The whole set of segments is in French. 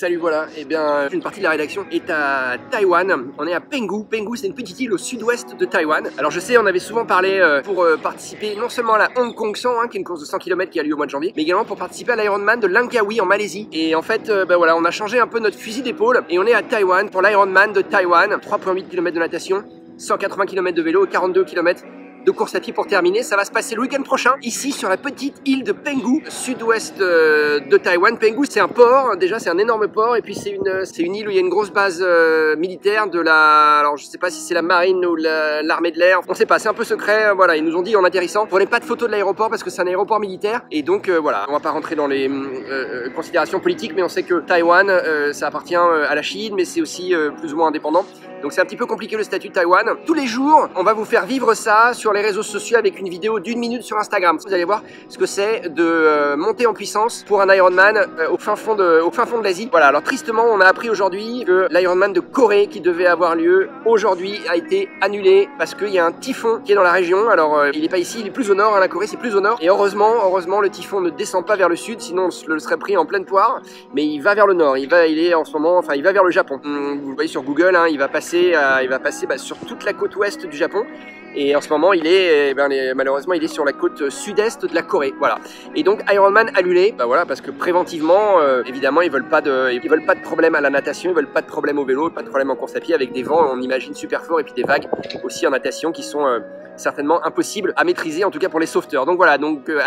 Salut, voilà, et bien une partie de la rédaction est à Taïwan. On est à Penghu. Penghu, c'est une petite île au sud-ouest de Taïwan. Alors je sais, on avait souvent parlé pour participer non seulement à la Hong Kong 100, qui est une course de 100 km qui a lieu au mois de janvier, mais également pour participer à l'Ironman de Langkawi en Malaisie. Et en fait, voilà, on a changé un peu notre fusil d'épaule et on est à Taïwan pour l'Ironman de Taïwan. 3,8 km de natation, 180 km de vélo, 42 km de course à pied pour terminer. Ça va se passer le week-end prochain, ici sur la petite île de Penghu, sud-ouest de Taïwan. Penghu, c'est un port, déjà c'est un énorme port, et puis c'est une île où il y a une grosse base militaire de la... Alors je sais pas si c'est la marine ou l'armée de l'air, on sait pas, c'est un peu secret, voilà, ils nous ont dit en atterrissant, prenez pas de photos de l'aéroport parce que c'est un aéroport militaire, et donc voilà, on va pas rentrer dans les considérations politiques, mais on sait que Taïwan, ça appartient à la Chine, mais c'est aussi plus ou moins indépendant. Donc c'est un petit peu compliqué le statut de Taïwan. Tous les jours, on va vous faire vivre ça sur les réseaux sociaux avec une vidéo d'1 minute sur Instagram. Vous allez voir ce que c'est de monter en puissance pour un Ironman au fin fond de l'Asie. Voilà, alors tristement, on a appris aujourd'hui que l'Ironman de Corée qui devait avoir lieu aujourd'hui a été annulé parce qu'il y a un typhon qui est dans la région. Alors il n'est pas ici, il est plus au nord, la Corée c'est plus au nord. Et heureusement, le typhon ne descend pas vers le sud, sinon on le serait pris en pleine poire. Mais il va vers le nord, il est en ce moment, enfin il va vers le Japon. Vous le voyez sur Google, il va passer sur toute la côte ouest du Japon. Et en ce moment, malheureusement, il est sur la côte sud-est de la Corée. Voilà. Et donc, Ironman annulé. Voilà, parce que préventivement, évidemment, ils veulent pas de problème à la natation, ils veulent pas de problème au vélo, pas de problème en course à pied avec des vents, on imagine super forts, et puis des vagues aussi en natation qui sont certainement impossibles à maîtriser, en tout cas pour les sauveteurs. Donc voilà,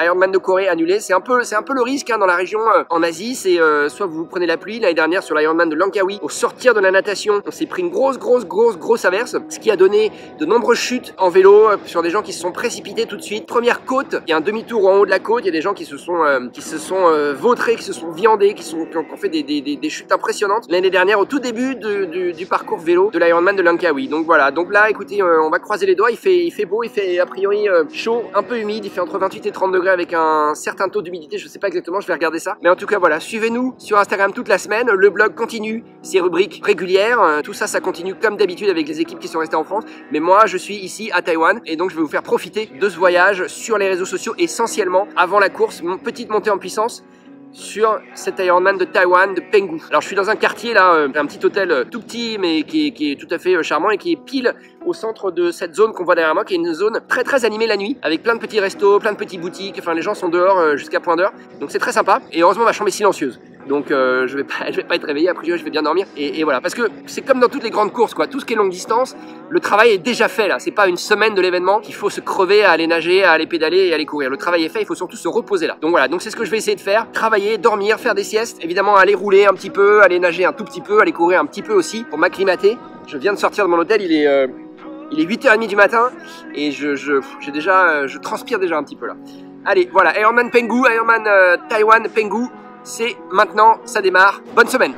Ironman de Corée annulé. C'est un peu le risque dans la région en Asie. C'est soit vous prenez la pluie. L'année dernière sur l'Ironman de Langkawi, au sortir de la natation, on s'est pris une grosse averse, ce qui a donné de nombreuses chutes en vélo sur des gens qui se sont précipités tout de suite. Première côte, il y a un demi-tour en haut de la côte, il y a des gens qui se sont vautrés, qui se sont viandés, qui ont fait des chutes impressionnantes l'année dernière au tout début du parcours vélo de l'Ironman de Langkawi. Donc voilà, donc là écoutez, on va croiser les doigts, il fait beau, il fait a priori chaud, un peu humide, il fait entre 28 et 30 degrés avec un certain taux d'humidité, je sais pas exactement, je vais regarder ça. Mais en tout cas voilà, suivez-nous sur Instagram toute la semaine, le blog continue ses rubriques régulières, tout ça continue comme d'habitude avec les équipes qui sont restées en France, mais moi je suis ici à Taïwan et donc je vais vous faire profiter de ce voyage sur les réseaux sociaux essentiellement avant la course, petite montée en puissance sur cet Ironman de Taïwan, de Penghu. Alors je suis dans un quartier là, un petit hôtel tout petit mais qui est tout à fait charmant et qui est pile au centre de cette zone qu'on voit derrière moi, qui est une zone très animée la nuit, avec plein de petits restos, plein de petites boutiques, enfin les gens sont dehors jusqu'à point d'heure, donc c'est très sympa, et heureusement ma chambre est silencieuse. Donc je vais pas être réveillé, a priori je vais bien dormir, et voilà, parce que c'est comme dans toutes les grandes courses quoi, tout ce qui est longue distance, le travail est déjà fait là, c'est pas une semaine de l'événement qu'il faut se crever à aller nager, à aller pédaler et à aller courir, le travail est fait, il faut surtout se reposer là. Donc voilà, donc c'est ce que je vais essayer de faire, travailler, dormir, faire des siestes, évidemment aller rouler un petit peu, aller nager un tout petit peu, aller courir un petit peu aussi, pour m'acclimater. Je viens de sortir de mon hôtel, il est 8h30 du matin, et je transpire déjà un petit peu là. Allez, voilà, Ironman Penghu, Ironman Taïwan Penghu, c'est maintenant, ça démarre. Bonne semaine.